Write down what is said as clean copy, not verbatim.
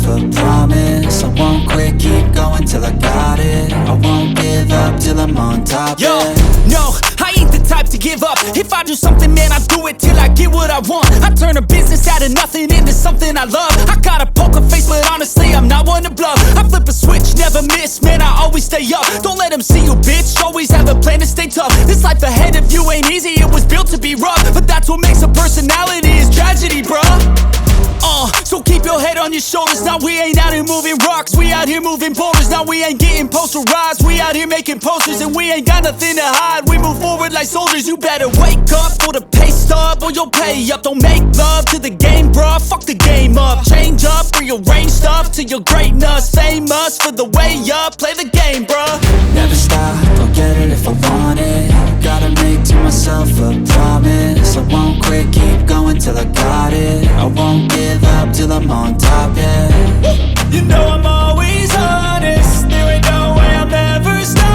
a promise. I won't quit, keep going till I got it. I won't give up till I'm on top. Yo, no, I ain't the type to give up. If I do something, man, I do it till I get what I want. I turn a business out of nothing into something I love. I got a poker face, but honestly, I'm not one to bluff. I flip a switch, never miss, man, I always stay up. Don't let them see you, bitch, always have a plan to stay tough. This life ahead of you ain't easy, it was built to be rough. But that's what makes a personality, is tragedy, bruh. So keep your head on your shoulders. Now we ain't out here moving rocks, we out here moving boulders. Now we ain't getting posterized, we out here making posters. And we ain't got nothing to hide, we move forward like soldiers. You better wake up for the pay stub, or you'll pay up. Don't make love to the game, bruh, fuck the game up. Change up, rearrange stuff to your greatness. Famous for the way up, play the game, bruh. Never stop, I'll get it if I want it. Gotta make to myself a promise. I won't quit, keep going till I got it. I won't give up till I'm on top.